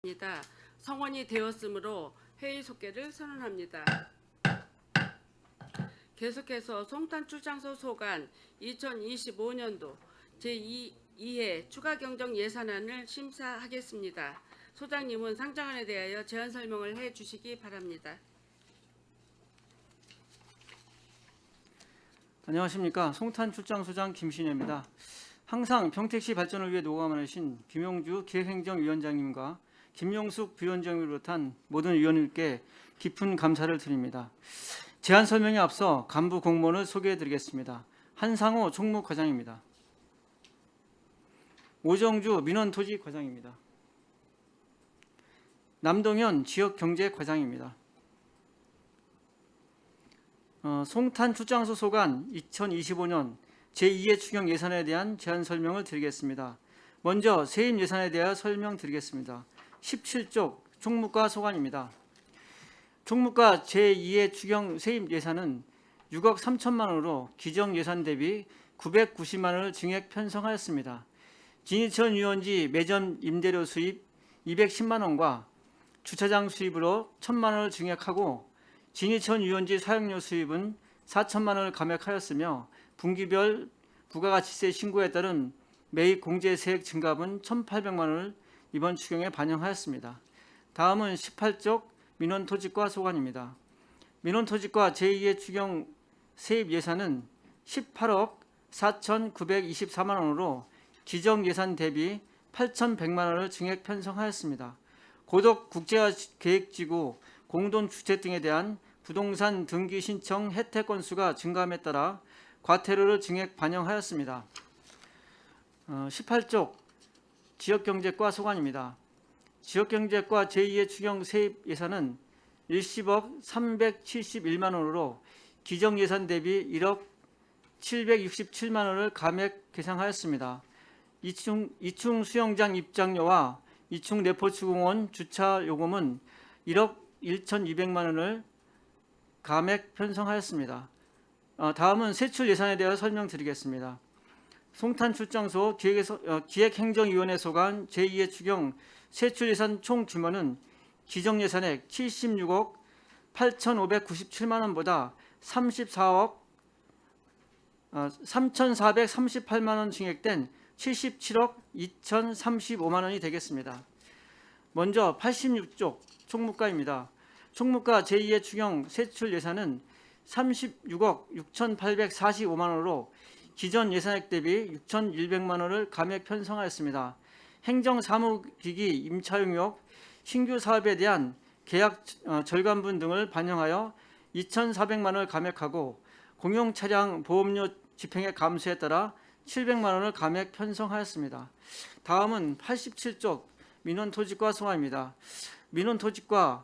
입니다. 성원이 되었으므로 회의 속개를 선언합니다. 계속해서 송탄 출장소 소관 2025년도 제2회 추가 경정 예산안을 심사하겠습니다. 소장님은 상정안에 대하여 제안 설명을 해 주시기 바랍니다. 안녕하십니까. 송탄 출장소장 김신혜입니다. 항상 평택시 발전을 위해 노고하신 김용주 기획행정위원장님과 김용숙 부위원장을 비롯한 모든 위원님께 깊은 감사를 드립니다. 제안 설명에 앞서 간부 공무원을 소개해드리겠습니다. 한상호 총무과장입니다. 오정주 민원토지과장입니다. 남동현 지역경제과장입니다. 송탄 출장소 소관 2025년 제2회 추경 예산에 대한 제안 설명을 드리겠습니다. 먼저 세입 예산에 대하여 설명드리겠습니다. 17쪽 총무과 소관입니다. 총무과 제2회 추경 세입 예산은 6억 3천만 원으로 기정 예산 대비 990만 원을 증액 편성하였습니다. 진이천 유원지 매점 임대료 수입 210만 원과 주차장 수입으로 1천만 원을 증액하고 진이천 유원지 사용료 수입은 4천만 원을 감액하였으며 분기별 부가가치세 신고에 따른 매입 공제세액 증가분 1,800만 원을 이번 추경에 반영하였습니다. 다음은 18쪽 민원토지과 소관입니다. 민원토지과 제2의 추경 세입 예산은 18억 4,924만 원으로 기정 예산 대비 8,100만 원을 증액 편성하였습니다. 고덕 국제화계획지구 공동주택 등에 대한 부동산 등기 신청 혜택 건수가 증가함에 따라 과태료를 증액 반영하였습니다. 18쪽 지역경제과 소관입니다. 지역경제과 제2의 추경 세입 예산은 10억 371만 원으로 기정 예산 대비 1억 767만 원을 감액 계상하였습니다. 2충 수영장 입장료와 2충 레포츠공원 주차 요금은 1억 1,200만 원을 감액 편성하였습니다. 다음은 세출 예산에 대해 설명드리겠습니다. 송탄 출장소 기획행정위원회 소관 제2의 추경 세출 예산 총 규모는 기정 예산액 76억 8,597만 원보다 34억 3,438만 원 증액된 77억 2,035만 원이 되겠습니다. 먼저 86쪽 총무과입니다. 총무과 제2의 추경 세출 예산은 36억 6,845만 원으로 기존 예산액 대비 6,100만 원을 감액 편성하였습니다. 행정사무기기 임차용역 신규 사업에 대한 계약 절감분 등을 반영하여 2,400만 원을 감액하고 공용차량 보험료 집행액 감소에 따라 700만 원을 감액 편성하였습니다. 다음은 87쪽 민원토지과 소관입니다. 민원토지과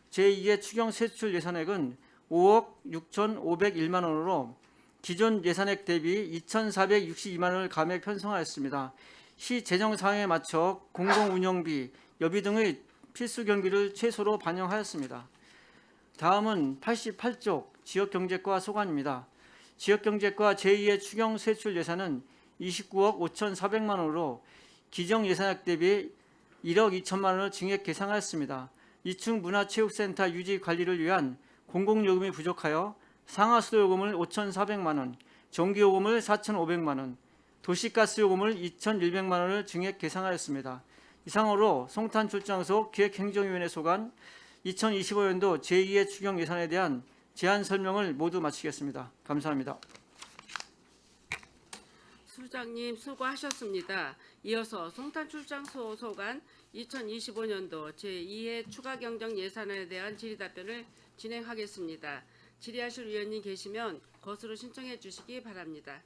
제2의 추경 세출 예산액은 5억 6,501만 원으로 기존 예산액 대비 2,462만 원을 감액 편성하였습니다. 시 재정 사항에 맞춰 공공운영비, 여비 등의 필수 경비를 최소로 반영하였습니다. 다음은 88쪽 지역경제과 소관입니다. 지역경제과 제2의 추경 세출 예산은 29억 5,400만 원으로 기정 예산액 대비 1억 2천만 원을 증액 계상하였습니다. 2층 문화체육센터 유지 관리를 위한 공공요금이 부족하여 상하수도요금을 5,400만 원, 전기요금을 4,500만 원, 도시가스요금을 2,100만 원을 증액 계상하였습니다. 이상으로 송탄 출장소 기획행정위원회 소관 2025년도 제2의 추경 예산에 대한 제안 설명을 모두 마치겠습니다. 감사합니다. 수장님 수고하셨습니다. 이어서 송탄 출장소 소관 2025년도 제2회 추가 경정 예산안에 대한 질의답변을 진행하겠습니다. 질의하실 위원님 계시면 것으로 신청해 주시기 바랍니다.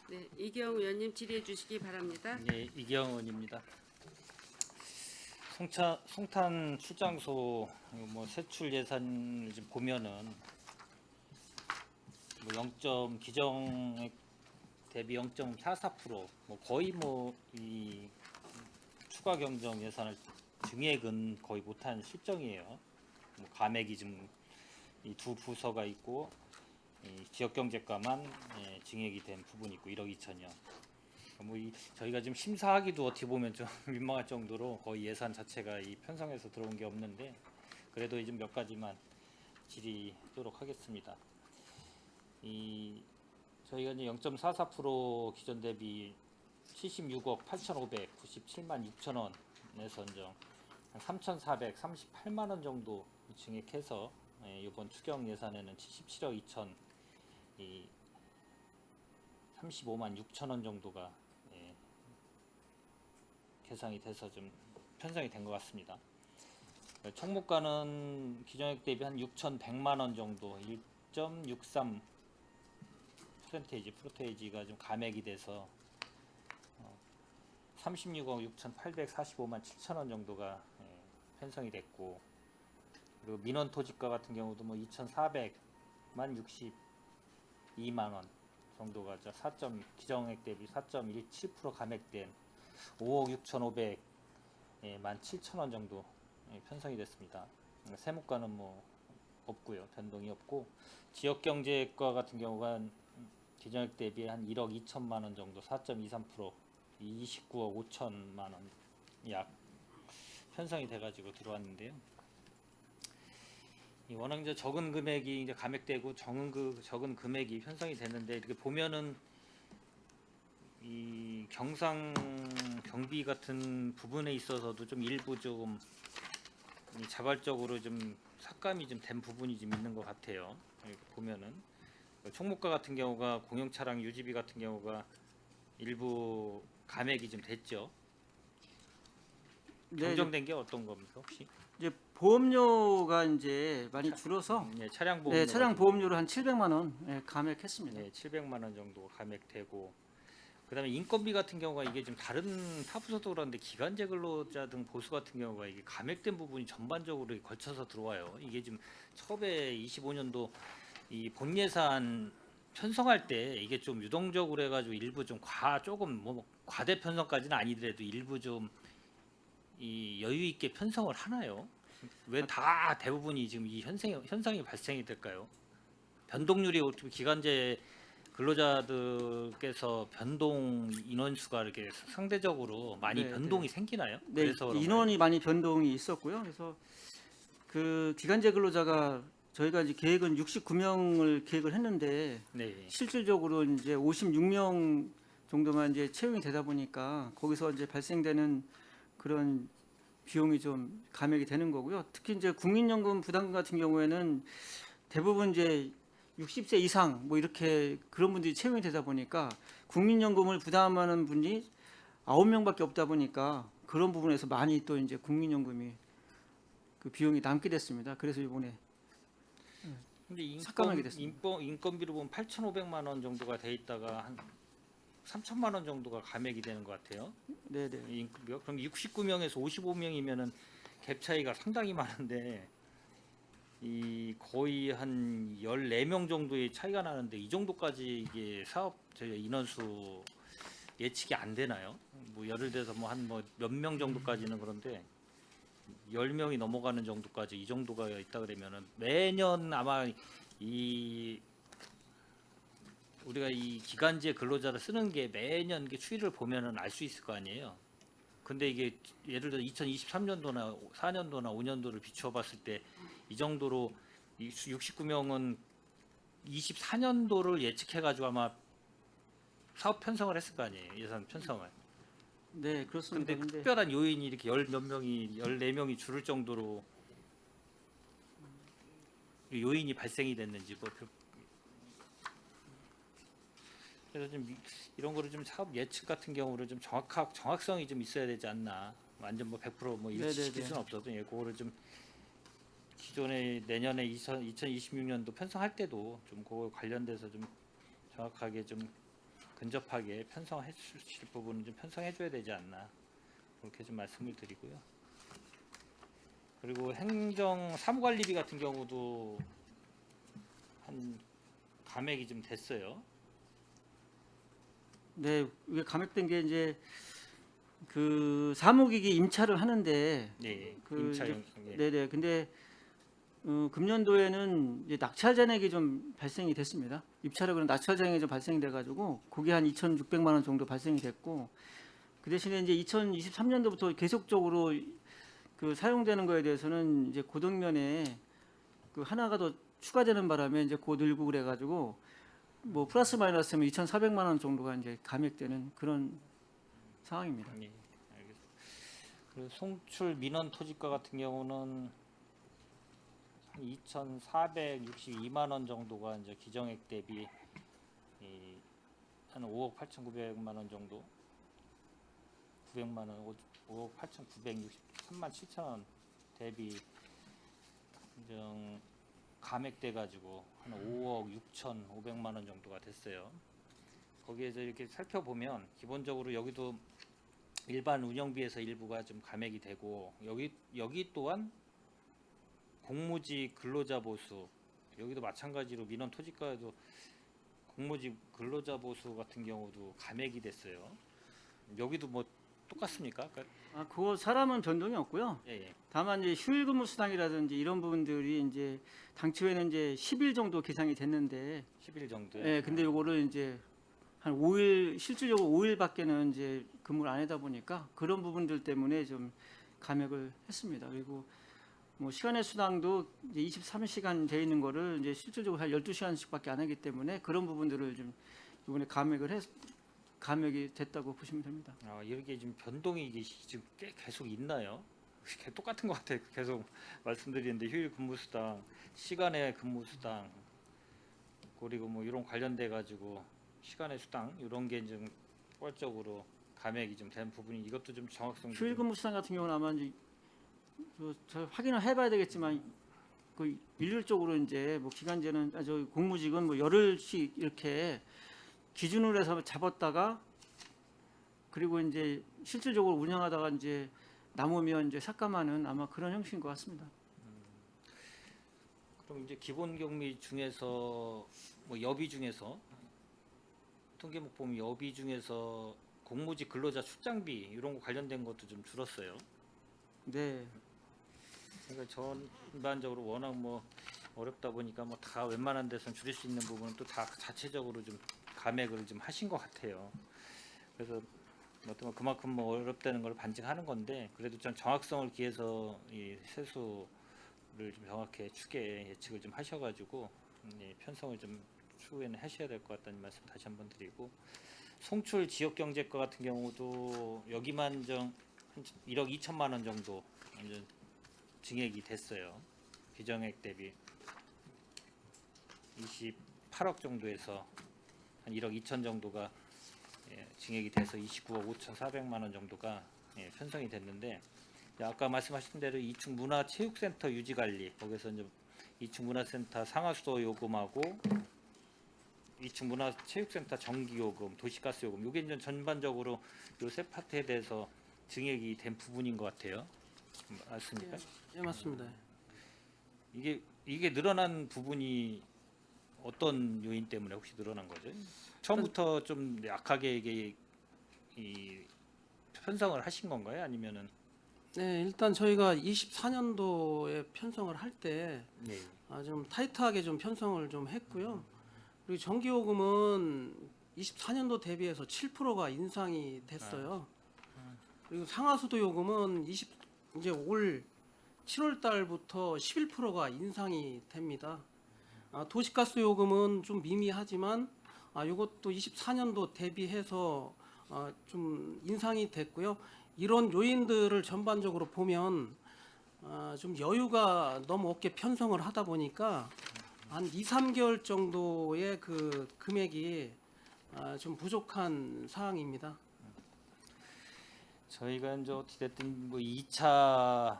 네, 이경 의원님 질의해 주시기 바랍니다. 네, 이경은입니다. 송탄 출장소 세출 예산을 지금 보면은 기정액 대비 0.44% 거의 이 추가 경정 예산을 증액은 거의 못한 실정이에요. 감액이 좀 이 두 부서가 있고 지역경제과만 증액이 된 부분이 있고 1억 2천여. 저희가 지금 심사하기도 어떻게 보면 좀 민망할 정도로 거의 예산 자체가 이 편성에서 들어온 게 없는데 그래도 이제 몇 가지만 질의하도록 하겠습니다. 저희가 이제 0.44% 기존 대비 76억 8,597만 6천 원의 선정, 한 3,438만 원 정도 증액해서 이번 추경 예산에는 77억 2천 35만 6천 원 정도가 계상이 돼서 좀 편성이 된 것 같습니다. 총무과는 기존액 대비 한 6,100만 원 정도 1.63 프로테이지가 좀 감액이 돼서 36억 6,845만 7천 원 정도가 편성이 됐고, 그리고 민원 토지과 같은 경우도 뭐 2,400만 62만 원 정도가 기정액 대비 4.17% 감액된 5억 6,500만 7천 원 정도 편성이 됐습니다. 세무과는 뭐 없고요, 변동이 없고, 지역경제과 같은 경우가 기정액 대비 한 1억 2천만 원 정도 4.23% 29억 5천만 원 약 편성이 돼가지고 들어왔는데요. 워낙 이제 적은 금액이 이제 감액되고 적은 금액이 편성이 됐는데, 이렇게 보면은 이 경상 경비 같은 부분에 있어서도 좀 일부 조금 자발적으로 좀 삭감이 좀 된 부분이 좀 있는 것 같아요. 이렇게 보면은 총무과 같은 경우가 공용 차량 유지비 같은 경우가 일부 감액이 좀 됐죠. 네, 정정된 게 어떤 겁니까 혹시? 이제 보험료가 이제 많이 줄어서 차량 보험료. 네, 차량 보험료를 한 700만 원 감액했습니다. 700만 원 정도 감액되고, 그다음에 인건비 같은 경우가 이게 좀 다른 타 부서도 그런데 기간제 근로자 등 보수 같은 경우가 이게 감액된 부분이 전반적으로 걸쳐서 들어와요. 이게 지금 처음에 25년도 이 본 예산 편성할 때 이게 좀 유동적으로 해가지고 일부 좀 조금 뭐 과대 편성까지는 아니더라도 일부 좀 이 여유 있게 편성을 하나요? 왜 다 대부분이 지금 이 현상이 발생이 될까요? 변동률이 어떻게 기간제 근로자들께서 변동 인원수가 이렇게 상대적으로 많이 네, 변동이 생기나요? 네, 그래서 그런가요? 인원이 많이 변동이 있었고요. 그래서 그 기간제 근로자가 저희가 이제 계획은 69명을 계획을 했는데 네. 실질적으로 이제 56명 정도만 이제 채용이 되다 보니까 거기서 이제 발생되는 그런 비용이 좀 감액이 되는 거고요. 특히 이제 국민연금 부담금 같은 경우에는 대부분 이제 60세 이상 뭐 이렇게 그런 분들이 채용이 되다 보니까 국민연금을 부담하는 분이 9명밖에 없다 보니까 그런 부분에서 많이 또 이제 국민연금이 그 비용이 남게 됐습니다. 그래서 이번에 근데 삭감하게 됐습니다. 인건비로 보면 8,500만 원 정도가 돼 있다가 한 3천만 원 정도가 감액이 되는 것 같아요. 네네. 인건비가 그럼 69명에서 55명이면은 갭 차이가 상당히 많은데 이 거의 한 14명 정도의 차이가 나는데 이 정도까지 이게 사업 인원수 예측이 안 되나요? 뭐 예를 들어서 뭐 한 뭐 몇 명 정도까지는 그런데 10명이 넘어가는 정도까지 이 정도가 있다 그러면은 매년 아마 이 우리가 이 기간제 근로자를 쓰는 게 매년 이게 추이를 보면은 알 수 있을 거 아니에요. 근데 이게 예를 들어 2023년도나 4년도나 5년도를 비추어 봤을 때 이 정도로 69명은 24년도를 예측해 가지고 아마 사업 편성을 했을 거 아니에요. 예산 편성을. 네, 그렇습니다. 근데 특별한 요인이 이렇게 14명이 줄을 정도로 요인이 발생이 됐는지 뭐 그래서 좀 이런 거를 좀 사업 예측 같은 경우를 좀 정확성이 좀 있어야 되지 않나. 완전 뭐 100%뭐 일치시킬 수는 없어도 그거를 좀 기존에 내년에 2026년도 편성할 때도 좀 그거 관련돼서 좀 정확하게 좀 근접하게 편성해 주실 부분은 좀 편성해 줘야 되지 않나. 그렇게 좀 말씀을 드리고요. 그리고 행정 사무관리비 같은 경우도 한 감액이 좀 됐어요. 네, 이게 감액된 게 이제 그 사무기기 임차를 하는데 네, 그 임차용. 네네. 근데 금년도에는 이제 낙찰 잔액이 좀 발생이 됐습니다. 입찰하고는 낙찰 잔액이 좀 발생이 돼가지고 그게 한 2,600만 원 정도 발생이 됐고 그 대신에 이제 2023년도부터 계속적으로 그 사용되는 거에 대해서는 이제 고등면에 그 하나가 더 추가되는 바람에 이제 곧 늘고 그래가지고 뭐 플러스 마이너스면 2,400만 원 정도가 이제 감액되는 그런 상황입니다. 예, 알겠습니다. 그 송출 민원 토지가 같은 경우는 한 2,462만 원 정도가 이제 기정액 대비 한 5억 8,900만 원 정도, 900만 원, 5억 8,963만 7천 원 대비 감액돼 가지고 한 5억 6,500만 원 정도가 됐어요. 거기에서 이렇게 살펴보면 기본적으로 여기도 일반 운영비에서 일부가 좀 감액이 되고 여기 또한 공무지 근로자 보수 여기도 마찬가지로 민원 토지가에도 공무지 근로자 보수 같은 경우도 감액이 됐어요. 여기도 뭐 똑같습니까? 그거 사람은 변동이 없고요. 예, 예. 다만 이제 휴일 근무 수당이라든지 이런 부분들이 이제 당초에는 이제 10일 정도 계상이 됐는데 10일 정도. 예, 근데 요거를 이제 한 5일 실질적으로 5일밖에는 이제 근무를 안 하다 보니까 그런 부분들 때문에 좀 감액을 했습니다. 그리고 뭐 시간의 수당도 이제 23시간 돼 있는 거를 이제 실질적으로 한 12시간씩밖에 안 하기 때문에 그런 부분들을 좀 이번에 감액이 됐다고 보시면 됩니다. 이렇게 지금 변동이 이게 지금 계속 있나요? 똑같은 것 같아요. 계속 말씀드리는데 휴일 근무 수당, 시간의 근무 수당, 그리고 뭐 이런 관련돼 가지고 시간의 수당 이런 게 좀 포괄적으로 감액이 좀 된 부분이 이것도 좀 정확성. 휴일 근무 수당 같은 경우는 아마 이제 저 확인을 해봐야 되겠지만 그 일률적으로 이제 뭐 기간제는 저 공무직은 뭐 열흘씩 이렇게 기준으로 해서 잡았다가 그리고 이제 실질적으로 운영하다가 이제 남으면 이제 삭감하는 아마 그런 형식인 것 같습니다. 그럼 이제 기본 경비 중에서 뭐 여비 중에서 통계목 보면 여비 중에서 공무직 근로자 출장비 이런 거 관련된 것도 좀 줄었어요. 네, 그러니까 전반적으로 워낙 뭐 어렵다 보니까 뭐 다 웬만한 데선 줄일 수 있는 부분은 또 다 자체적으로 좀 감액을 좀 하신 것 같아요. 그래서 어떤 그만큼 뭐 어렵다는 걸 반증하는 건데 그래도 좀 정확성을 기해서 이 세수를 좀 정확하게 추계 예측을 좀 하셔가지고 편성을 좀 추후에는 하셔야 될 것 같다는 말씀 다시 한번 드리고 송출 지역경제과 같은 경우도 여기만 한 1억 2천만 원 정도 이제 증액이 됐어요. 기정액 대비 28억 정도에서 한 1억 2천 정도가 증액이 돼서 29억 5,400만 원 정도가 편성이 됐는데 아까 말씀하신 대로 2층 문화체육센터 유지관리 거기서 이제 2층 문화센터 상하수도 요금하고 2층 문화체육센터 전기요금, 도시가스요금 이게 이제 전반적으로 요 세 파트에 대해서 증액이 된 부분인 것 같아요. 맞습니까? 예, 맞습니다. 이게 늘어난 부분이 어떤 요인 때문에 혹시 늘어난 거죠? 처음부터 좀 약하게 이게 편성을 하신 건가요? 아니면은 네, 일단 저희가 24년도에 편성을 할 때 네. 좀 타이트하게 좀 편성을 좀 했고요. 그리고 전기요금은 24년도 대비해서 7%가 인상이 됐어요. 그리고 상하수도 요금은 이제 올 7월 달부터 11%가 인상이 됩니다. 도시가스 요금은 좀 미미하지만 이것도 24년도 대비해서 좀 인상이 됐고요. 이런 요인들을 전반적으로 보면 좀 여유가 너무 없게 편성을 하다 보니까 한 2, 3개월 정도의 그 금액이 좀 부족한 사항입니다. 저희가 이제 어찌됐든 뭐 2차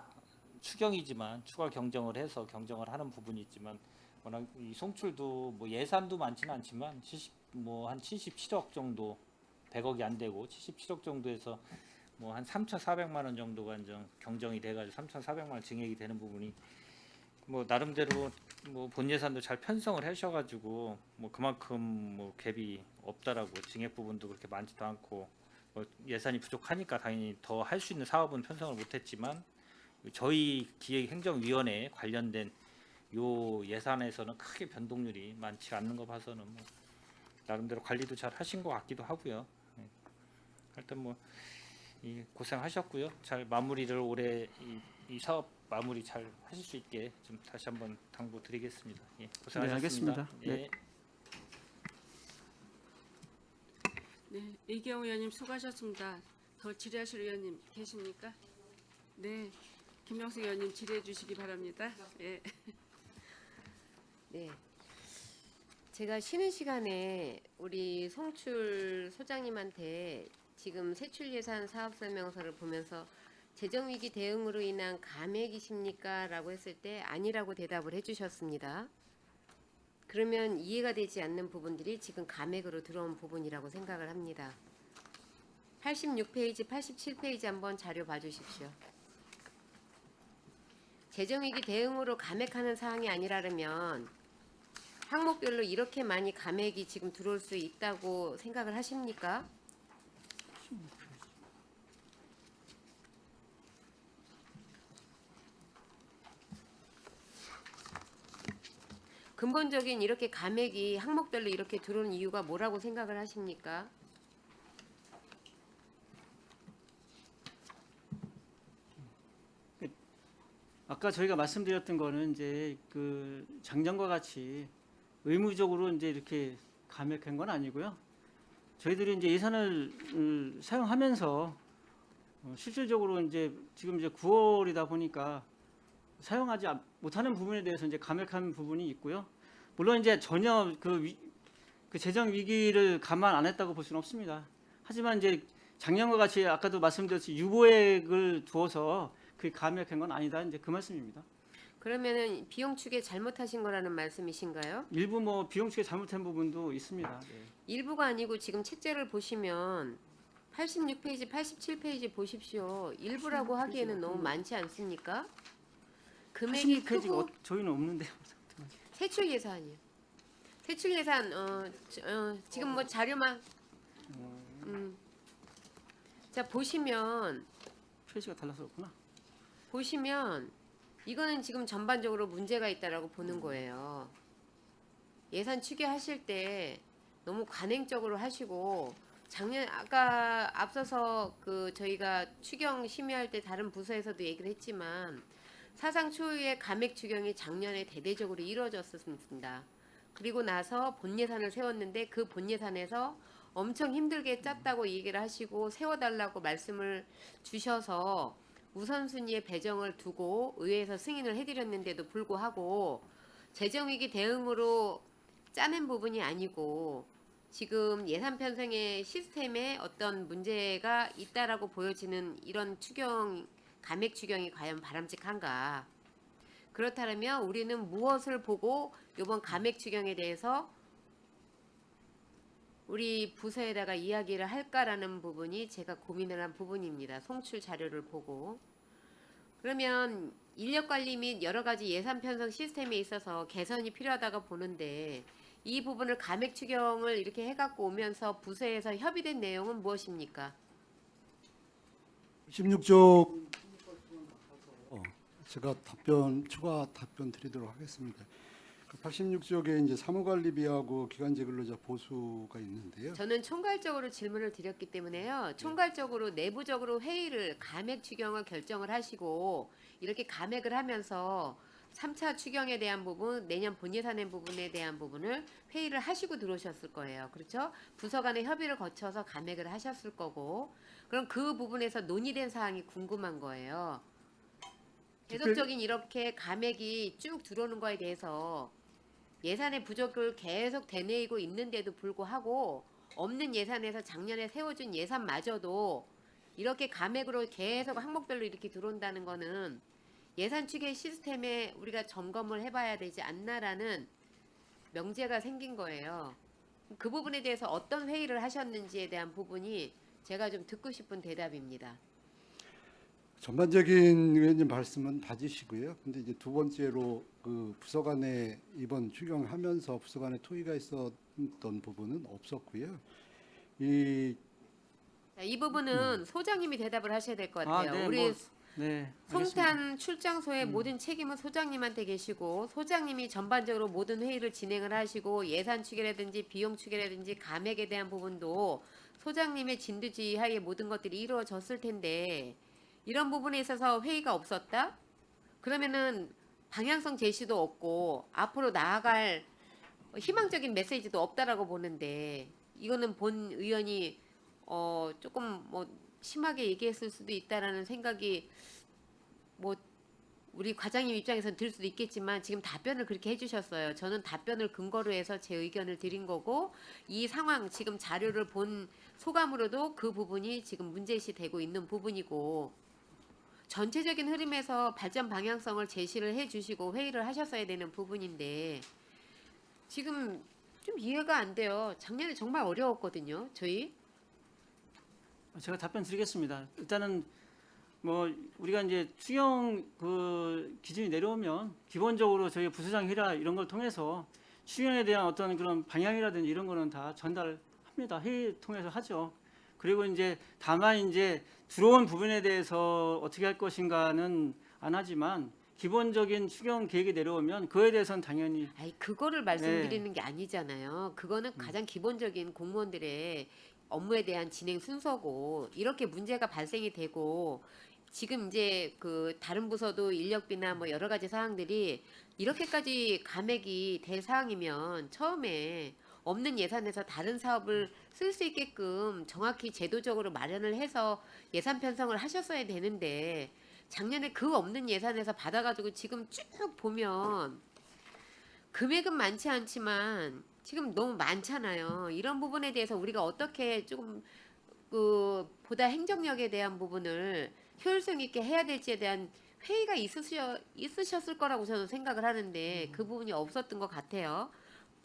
추경이지만 추가 경정을 해서 경정을 하는 부분이 있지만 워낙 이 송출도 뭐 예산도 많지는 않지만 한 77억 정도 100억이 안 되고 77억 정도에서 뭐 한 3,400만 원 정도가 이제 경정이 돼가지고 3,400만 원 증액이 되는 부분이 뭐 나름대로 뭐 본 예산도 잘 편성을 하셔가지고 뭐 그만큼 뭐 갭이 없다라고 증액 부분도 그렇게 많지도 않고 뭐 예산이 부족하니까 당연히 더 할 수 있는 사업은 편성을 못했지만 저희 기획행정위원회에 관련된 요 예산에서는 크게 변동률이 많지 않는 거 봐서는 뭐 나름대로 관리도 잘 하신 것 같기도 하고요. 예. 하여튼 뭐 이 고생하셨고요. 잘 마무리를 올해 이 사업 마무리 잘 하실 수 있게 좀 다시 한번 당부드리겠습니다. 예, 고생하셨습니다. 알겠습니다. 예. 네. 네, 이경우 의원님 수고하셨습니다. 더 질의하실 의원님 계십니까? 네, 김명숙 의원님 질의해 주시기 바랍니다. 예. 네. 제가 쉬는 시간에 우리 송출 소장님한테 지금 세출예산 사업설명서를 보면서 재정위기 대응으로 인한 감액이십니까? 라고 했을 때 아니라고 대답을 해주셨습니다. 그러면 이해가 되지 않는 부분들이 지금 감액으로 들어온 부분이라고 생각을 합니다. 86페이지, 87페이지 한번 자료 봐주십시오. 재정위기 대응으로 감액하는 사항이 아니라면 항목별로 이렇게 많이 감액이 지금 들어올 수 있다고 생각을 하십니까? 근본적인 이렇게 감액이 항목별로 이렇게 들어오는 이유가 뭐라고 생각을 하십니까? 아까 저희가 말씀드렸던 거는 이제 그 작년과 같이 의무적으로 이제 이렇게 감액한 건 아니고요. 저희들이 이제 예산을 사용하면서 실질적으로 이제 지금 이제 9월이다 보니까 사용하지 못하는 부분에 대해서 이제 감액한 부분이 있고요. 물론 이제 전혀 그 재정 위기를 감안 안 했다고 볼 수는 없습니다. 하지만 이제 작년과 같이 아까도 말씀드렸듯이 유보액을 두어서 그 감액한 건 아니다. 이제 그 말씀입니다. 그러면은 비용 추계 잘못하신 거라는 말씀이신가요? 일부 뭐 비용 추계 잘못한 부분도 있습니다. 네. 일부가 아니고 지금 책자를 보시면 86페이지, 87페이지 보십시오. 일부라고 하기에는 너무 많지 않습니까? 금액이 86페이지가 크고 저희는 없는데요. 세출 예산이요. 세출 예산 지금 뭐 자료만 자 보시면 페이지가 달라서 그렇구나. 이거는 지금 전반적으로 문제가 있다라고 보는 거예요. 예산 추계하실 때 너무 관행적으로 하시고 작년 아까 앞서서 그 저희가 추경 심의할 때 다른 부서에서도 얘기를 했지만 사상 초유의 감액 추경이 작년에 대대적으로 이루어졌습니다. 그리고 나서 본 예산을 세웠는데 그 본 예산에서 엄청 힘들게 짰다고 얘기를 하시고 세워달라고 말씀을 주셔서 우선순위의 배정을 두고 의회에서 승인을 해드렸는데도 불구하고 재정위기 대응으로 짜낸 부분이 아니고 지금 예산 편성의 시스템에 어떤 문제가 있다라고 보여지는 이런 추경 감액 추경이 과연 바람직한가? 그렇다면 우리는 무엇을 보고 이번 감액 추경에 대해서 우리 부서에다가 이야기를 할까라는 부분이 제가 고민을 한 부분입니다. 송출 자료를 보고. 그러면 인력관리 및 여러 가지 예산 편성 시스템에 있어서 개선이 필요하다고 보는데 이 부분을 감액 추경을 이렇게 해갖고 오면서 부서에서 협의된 내용은 무엇입니까? 16조 제가 추가 답변 드리도록 하겠습니다. 86쪽에 이제 사무관리비하고 기간제 근로자 보수가 있는데요. 저는 총괄적으로 질문을 드렸기 때문에요. 총괄적으로 내부적으로 회의를 감액 추경을 결정을 하시고 이렇게 감액을 하면서 3차 추경에 대한 부분, 내년 본예산의 부분에 대한 부분을 회의를 하시고 들어오셨을 거예요. 그렇죠? 부서 간의 협의를 거쳐서 감액을 하셨을 거고 그럼 그 부분에서 논의된 사항이 궁금한 거예요. 계속적인 이렇게 감액이 쭉 들어오는 거에 대해서 예산의 부족을 계속 되뇌이고 있는데도 불구하고 없는 예산에서 작년에 세워준 예산마저도 이렇게 감액으로 계속 항목별로 이렇게 들어온다는 거는 예산 추계 시스템에 우리가 점검을 해봐야 되지 않나라는 명제가 생긴 거예요. 그 부분에 대해서 어떤 회의를 하셨는지에 대한 부분이 제가 좀 듣고 싶은 대답입니다. 전반적인 의원님 말씀은 받으시고요. 근데 이제 두 번째로 그 부서 간에 이번 추경하면서 부서 간에 토의가 있었던 부분은 없었고요. 이 부분은 소장님이 대답을 하셔야 될 것 같아요. 네, 우리 뭐 네. 알겠습니다. 송탄 출장소의 모든 책임은 소장님한테 계시고 소장님이 전반적으로 모든 회의를 진행을 하시고 예산 추계라든지 비용 추계라든지 감액에 대한 부분도 소장님의 진두지휘하에 모든 것들이 이루어졌을 텐데 이런 부분에 있어서 회의가 없었다? 그러면은 방향성 제시도 없고 앞으로 나아갈 희망적인 메시지도 없다라고 보는데 이거는 본 의원이 조금 뭐 심하게 얘기했을 수도 있다라는 생각이 뭐 우리 과장님 입장에서는 들 수도 있겠지만 지금 답변을 그렇게 해주셨어요. 저는 답변을 근거로 해서 제 의견을 드린 거고 이 상황 지금 자료를 본 소감으로도 그 부분이 지금 문제시되고 있는 부분이고 전체적인 흐름에서 발전 방향성을 제시를 해주시고 회의를 하셨어야 되는 부분인데 지금 좀 이해가 안 돼요. 작년에 정말 어려웠거든요. 저희. 제가 답변 드리겠습니다. 일단은 뭐 우리가 이제 추경 그 기준이 내려오면 기본적으로 저희 부서장 회의라 이런 걸 통해서 추경에 대한 어떤 그런 방향이라든지 이런 거는 다 전달합니다. 회의 통해서 하죠. 그리고 이제 다만 이제 들어온 부분에 대해서 어떻게 할 것인가는 안 하지만 기본적인 추경 계획이 내려오면 그에 대해서는 당연히 아니 그거를 말씀드리는 게 아니잖아요. 그거는 가장 기본적인 공무원들의 업무에 대한 진행 순서고 이렇게 문제가 발생이 되고 지금 이제 그 다른 부서도 인력비나 뭐 여러 가지 사항들이 이렇게까지 감액이 될 사항이면 처음에 없는 예산에서 다른 사업을 쓸 수 있게끔 정확히 제도적으로 마련을 해서 예산 편성을 하셨어야 되는데 작년에 그 없는 예산에서 받아가지고 지금 쭉 보면 금액은 많지 않지만 지금 너무 많잖아요. 이런 부분에 대해서 우리가 어떻게 조금 그 보다 행정력에 대한 부분을 효율성 있게 해야 될지에 대한 회의가 있으셨을 거라고 저는 생각을 하는데 그 부분이 없었던 것 같아요.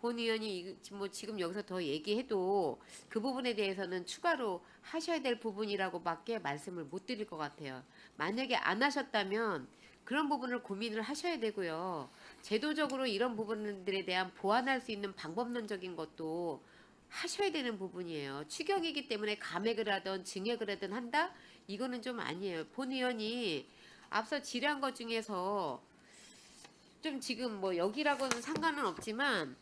본 의원이 뭐 지금 여기서 더 얘기해도 그 부분에 대해서는 추가로 하셔야 될 부분이라고밖에 말씀을 못 드릴 것 같아요. 만약에 안 하셨다면 그런 부분을 고민을 하셔야 되고요. 제도적으로 이런 부분들에 대한 보완할 수 있는 방법론적인 것도 하셔야 되는 부분이에요. 추경이기 때문에 감액을 하든 증액을 하든 한다? 이거는 좀 아니에요. 본 의원이 앞서 질의한 것 중에서 좀 지금 뭐 여기라고는 상관은 없지만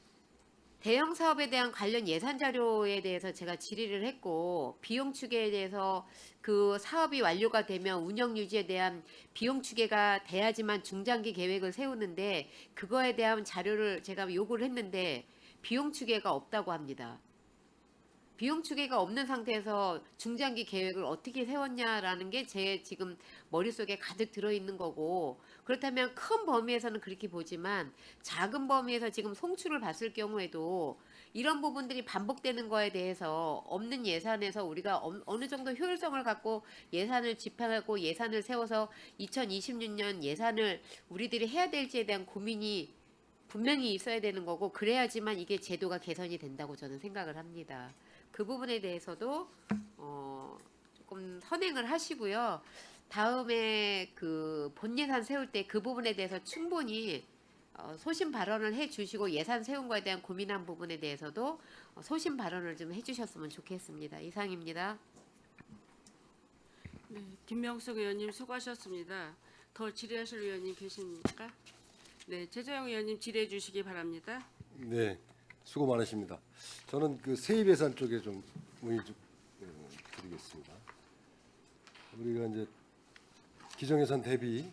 대형 사업에 대한 관련 예산 자료에 대해서 제가 질의를 했고 비용 추계에 대해서 그 사업이 완료가 되면 운영 유지에 대한 비용 추계가 돼야지만 중장기 계획을 세우는데 그거에 대한 자료를 제가 요구를 했는데 비용 추계가 없다고 합니다. 비용 추계가 없는 상태에서 중장기 계획을 어떻게 세웠냐라는 게 제 지금 머릿속에 가득 들어있는 거고 그렇다면 큰 범위에서는 그렇게 보지만 작은 범위에서 지금 송출을 봤을 경우에도 이런 부분들이 반복되는 거에 대해서 없는 예산에서 우리가 어느 정도 효율성을 갖고 예산을 집행하고 예산을 세워서 2026년 예산을 우리들이 해야 될지에 대한 고민이 분명히 있어야 되는 거고 그래야지만 이게 제도가 개선이 된다고 저는 생각을 합니다. 그 부분에 대해서도 조금 선행을 하시고요. 다음에 그 본예산 세울 때 그 부분에 대해서 충분히 소신 발언을 해주시고 예산 세운 거에 대한 고민한 부분에 대해서도 소신 발언을 좀 해주셨으면 좋겠습니다. 이상입니다. 네, 김명숙 의원님 수고하셨습니다. 더 질의하실 의원님 계십니까? 네, 최재형 의원님 질의해 주시기 바랍니다. 네, 수고 많으십니다. 저는 그 세입 예산 쪽에 좀 문의 좀 드리겠습니다. 우리가 이제 기정 예산 대비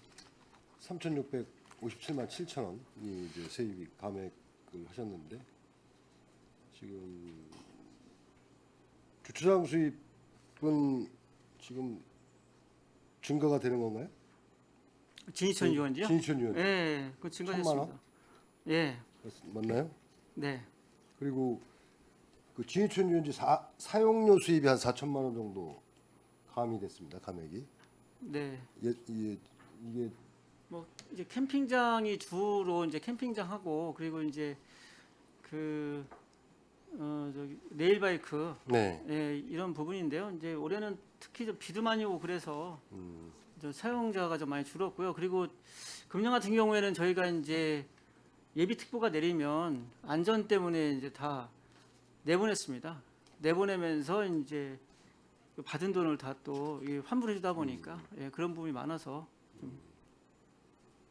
3,657만 7천 원이 이제 세입이 감액을 하셨는데 지금 주차장 수입은 지금 증가가 되는 건가요? 진희천 의원이요? 진희천 의원. 예, 그 1,000만 증가했습니다. 원? 예, 맞나요? 네. 그리고 그 진희천 유원지 사용료 수입이 한 4천만 원 정도 가미됐습니다. 감액이. 네. 이게 뭐 이제 캠핑장이 주로 이제 캠핑장하고 그리고 이제 그 저기 레일바이크 네. 예, 이런 부분인데요. 이제 올해는 특히 좀 비도 많이 오고 그래서 좀 사용자가 좀 많이 줄었고요. 그리고 금년 같은 경우에는 저희가 이제 예비 특보가 내리면 안전 때문에 이제 다 내보냈습니다. 내보내면서 이제 그 받은 돈을 다 또 환불해 주다 보니까 예, 그런 부분이 많아서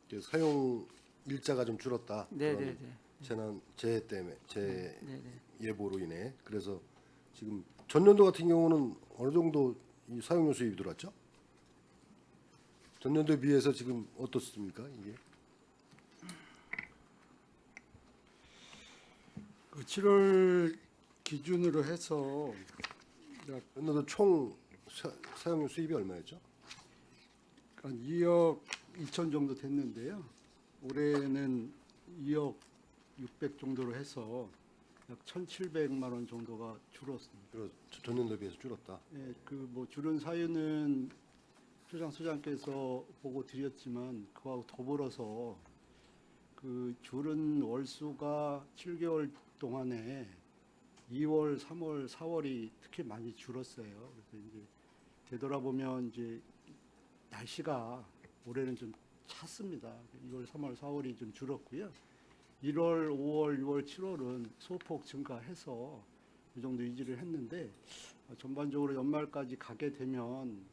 이게 사용 일자가 좀 줄었다. 네, 그런 네, 네. 재난 재해 때문에 재 네, 네. 예보로 인해 그래서 지금 전년도 같은 경우는 어느 정도 이 사용료 수입이 들어왔죠? 전년도에 비해서 지금 어떻습니까 이게? 그 7월 기준으로 해서 전년도 총 사용료 수입이 얼마였죠? 한 2억 2천 정도 됐는데요. 올해는 2억 600 정도로 해서 약 1,700만 원 정도가 줄었습니다. 그리고 전년도에 비해서 줄었다. 예, 그 뭐 줄은 사유는 소장께서 보고 드렸지만 그하고 더불어서 그 줄은 월수가 7개월 동안에 2월, 3월, 4월이 특히 많이 줄었어요. 그래서 이제 되돌아보면 이제 날씨가 올해는 좀 찼습니다. 2월, 3월, 4월이 좀 줄었고요. 1월, 5월, 6월, 7월은 소폭 증가해서 이 정도 유지를 했는데 전반적으로 연말까지 가게 되면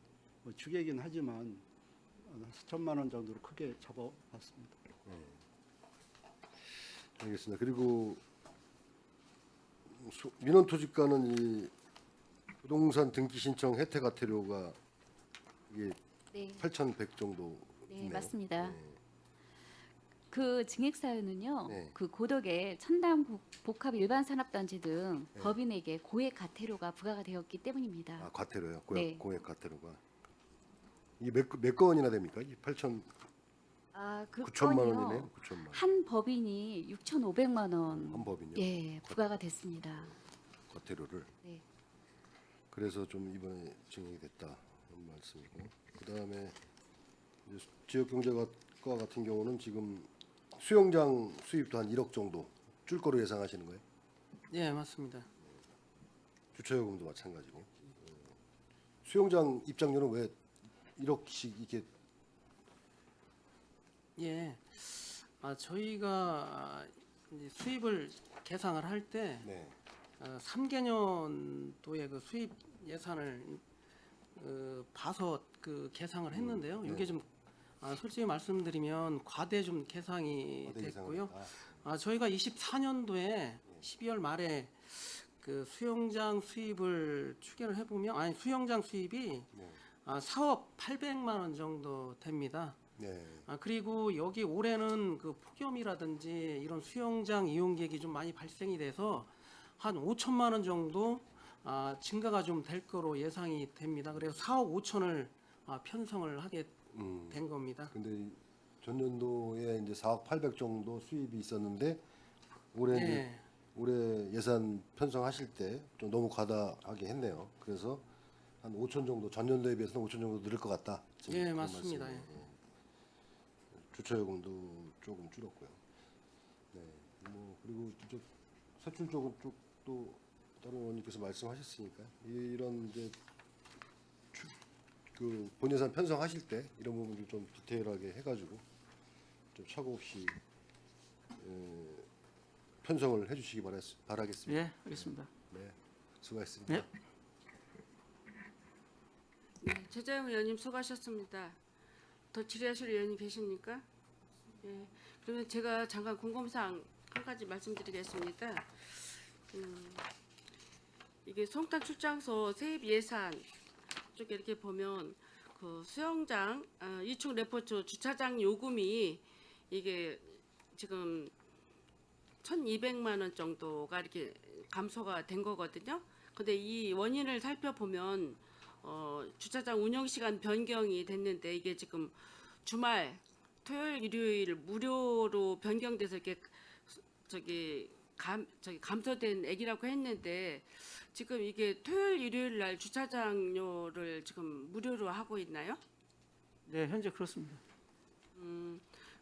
뭐 추계긴 하지만 4천만 원 정도로 크게 잡아봤습니다. 알겠습니다. 그리고 민원토지가는 이 부동산 등기 신청 혜택 과태료가 이게 네, 8,100 정도 네, 있네요. 맞습니다. 네. 그 증액 사유는요. 네. 그 고덕의 천당 복합 일반 산업단지 등 네. 법인에게 고액 과태료가 부과가 되었기 때문입니다. 아 과태료요. 네. 공액 과태료가 이게 몇 건이나 됩니까? 이 8천 그 9천만 건이요. 원이네요. 9천만 원. 한 법인이 6,500만 원 한 법인요. 예, 부과가 됐습니다. 과태료를. 네. 그래서 좀 이번에 증액이 됐다 이런 말씀이고. 그다음에 이제 지역경제과 같은 경우는 지금 수영장 수입도 한 1억 정도 줄 거로 예상하시는 거예요? 예, 맞습니다. 주차요금도 마찬가지고. 수영장 입장료는 왜 1억씩 이렇게 예. 저희가 이제 수입을 계상을 할 때 네. 3개년도에 그 수입 예산을 봐서 그 계상을 했는데요. 네. 이게 좀 솔직히 말씀드리면 과대 좀 계상이 과대 예상을 됐고요. 했다. 저희가 24년도에 12월 말에 그 수영장 수입을 추계를 해보면 수영장 수입이 네. 4억 800만 원 정도 됩니다. 네. 그리고 여기 올해는 그 폭염이라든지 이런 수영장 이용객이 좀 많이 발생이 돼서 한 5천만 원 정도 증가가 좀 될 거로 예상이 됩니다. 그래서 4억 5천을 편성을 하게 된 겁니다. 근데 이 전년도에 이제 4억 800 정도 수입이 있었는데 올해 이제 예, 올해 예산 편성하실 때 좀 너무 과다하게 했네요. 그래서 한 5천 정도 전년도에 비해서는 5천 정도 늘을 것 같다. 지금 예, 그런 맞습니다. 말씀이에요. 주차요금도 조금 줄었고요. 네, 뭐 그리고 이쪽 세출 쪽도 다른 의원님께서 말씀하셨으니까 이런 이제 그 본예산 편성하실 때 이런 부분들 좀 디테일하게 해가지고 좀 착오 없이 편성을 해주시기 바라겠습니다. 예, 알겠습니다. 네, 수고하셨습니다. 네. 네, 최재형 의원님 수고하셨습니다. 더 질의하실 의원님 계십니까? 예. 그러면 제가 잠깐 궁금사항 한 가지 말씀드리겠습니다. 이게 송탄 출장소 세입 예산 쪽에 이렇게 보면 그 수영장 2층 레포츠 주차장 요금이 이게 지금 1,200만 원 정도가 이렇게 감소가 된 거거든요. 근데 이 원인을 살펴보면 주차장 운영 시간 변경이 됐는데 이게 지금 주말 토요일 일요일 무료로 변경돼서 이렇게 감소된 액이라고 했는데 지금 이게 토요일 일요일 날 주차장료를 지금 무료로 하고 있나요? 네, 현재 그렇습니다.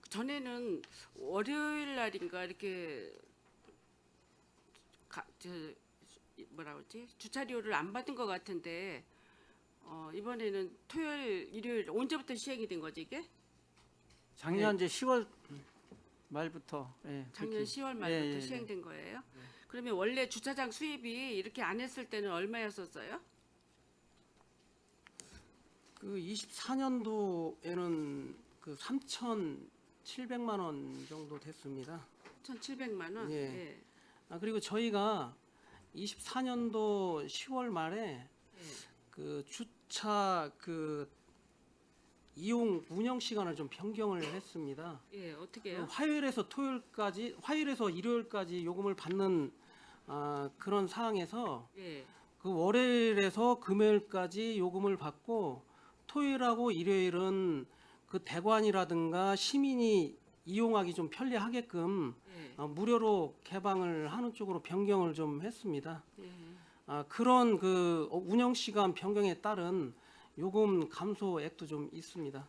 전에는 월요일 날인가 이렇게 뭐라 그러지 주차료를 안 받은 것 같은데 이번에는 토요일 일요일 언제부터 시행이 된 거지 이게? 작년 이제 10월 말부터 작년 그렇게- 10월 말부터 예. 시행된 거예요? 그러면 원래 주차장 수입이 이렇게 안 했을 때는 얼마였었어요? 그 24년도에는 그 3,700만 원 정도 됐습니다. 1,700만 원. 예. 예. 그리고 저희가 24년도 10월 말에 예. 그 주차 그 이용 운영 시간을 좀 변경을 했습니다. 예, 어떻게요? 화요일에서 일요일까지 요금을 받는 그런 상황에서 예. 그 월요일에서 금요일까지 요금을 받고 토요일하고 일요일은 그 대관이라든가 시민이 이용하기 좀 편리하게끔 예. 무료로 개방을 하는 쪽으로 변경을 좀 했습니다. 예. 그런 그 운영 시간 변경에 따른 요금 감소액도 좀 있습니다.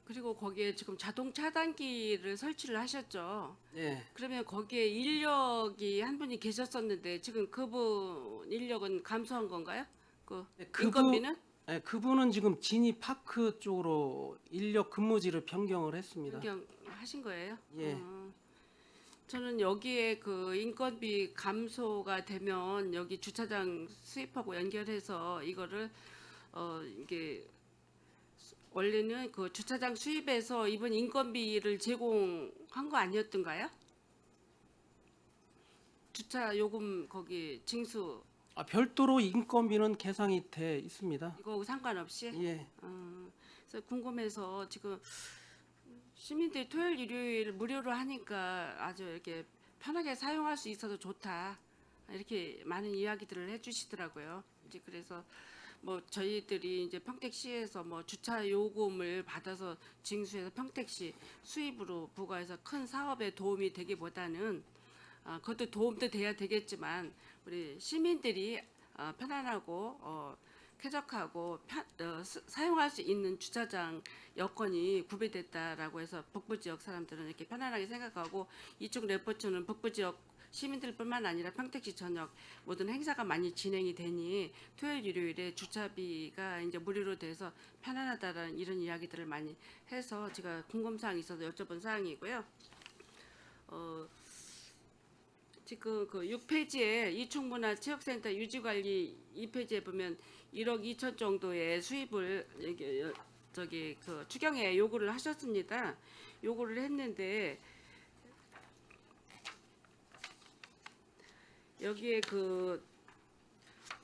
그리고 거기에 지금 자동 차단기를 설치를 하셨죠. 예. 그러면 거기에 인력이 한 분이 계셨었는데 지금 그분 인력은 감소한 건가요? 그 네, 그분- 인건비는? 네, 그분은 지금 진입파크 쪽으로 인력 근무지를 변경을 했습니다. 변경하신 거예요? 예. 저는 여기에 그 인건비 감소가 되면 여기 주차장 수입하고 연결해서 이거를 이게 원래는 그 주차장 수입에서 이번 인건비를 제공한 거 아니었던가요? 주차 요금 거기 징수 별도로 인건비는 계상이 돼 있습니다. 이거 상관없이? 예. 그래서 궁금해서 지금 시민들이 토요일, 일요일 무료로 하니까 아주 이렇게 편하게 사용할 수 있어서 좋다. 이렇게 많은 이야기들을 해주시더라고요. 이제 그래서 뭐 저희들이 이제 평택시에서 뭐 주차 요금을 받아서 징수해서 평택시 수입으로 부과해서 큰 사업에 도움이 되기보다는 그것도 도움도 돼야 되겠지만 우리 시민들이 편안하고 쾌적하고 사용할 수 있는 주차장 여건이 구비됐다라고 해서 북부 지역 사람들은 이렇게 편안하게 생각하고 이쪽 레포츠는 북부 지역 시민들뿐만 아니라 평택시 전역 모든 행사가 많이 진행이 되니 토요일 일요일에 주차비가 이제 무료로 돼서 편안하다라는 이런 이야기들을 많이 해서 제가 궁금사항이 있어서 여쭤본 사항이고요. 지금 그 6페이지에 이충문화체육센터 유지관리 2페이지에 보면 1억 2천 정도의 수입을 저기 그 추경에 요구를 하셨습니다. 요구를 했는데 여기에 그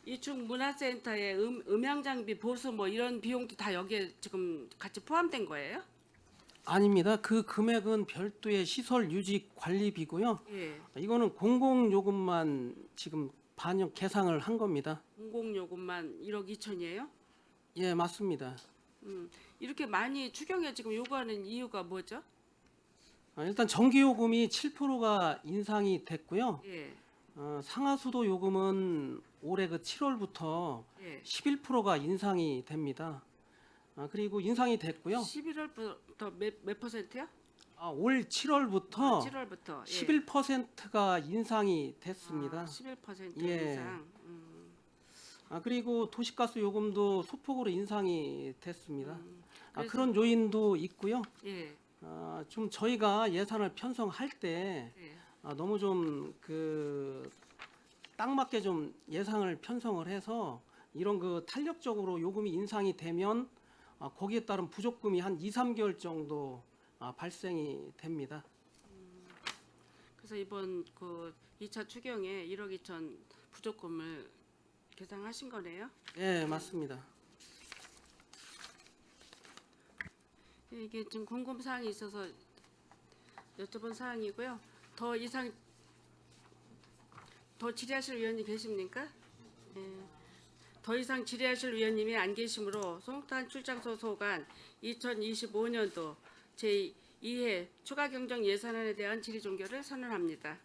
이충문화센터의 음향 장비 보수 뭐 이런 비용도 다 여기에 지금 같이 포함된 거예요? 아닙니다. 그 금액은 별도의 시설 유지 관리비고요. 예. 이거는 공공 요금만 지금 반영 계상을 한 겁니다. 공공요금만 1억 2천이에요? 예, 맞습니다. 이렇게 많이 추경에 지금 요구하는 이유가 뭐죠? 일단 전기 요금이 7%가 인상이 됐고요. 예. 상하수도 요금은 올해 그 7월부터 예. 11%가 인상이 됩니다. 그리고 인상이 됐고요. 11월부터 몇 퍼센트요? 올 7월부터 7월부터 11%가 인상이 됐습니다. 11% 예. 이상. 그리고 도시가스 요금도 소폭으로 인상이 됐습니다. 그래서- 그런 요인도 있고요. 예. 좀 저희가 예산을 편성할 때 예. 너무 좀 그 딱 맞게 좀 예산을 편성을 해서 이런 그 탄력적으로 요금이 인상이 되면 거기에 따른 부족금이 한 2, 3개월 정도 발생이 됩니다. 그래서 이번 그 2차 추경에 1억 2천 부족금을 계상하신 거네요. 예, 맞습니다. 이게 좀 궁금 사항이 있어서 여쭤본 사항이고요. 더 이상 더 질의하실 의원님 계십니까? 예. 더 이상 질의하실 의원님이 안 계시므로 송탄 출장소 소관 2025년도 제2회 추가 경정 예산안에 대한 질의 종결을 선언합니다.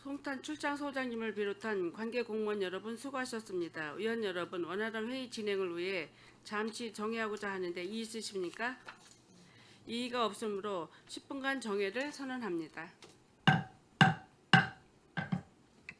송탄 출장소장님을 비롯한 관계 공무원 여러분 수고하셨습니다. 의원 여러분, 원활한 회의 진행을 위해 잠시 정회하고자 하는데 이의 있으십니까? 이의가 없으므로 10분간 정회를 선언합니다.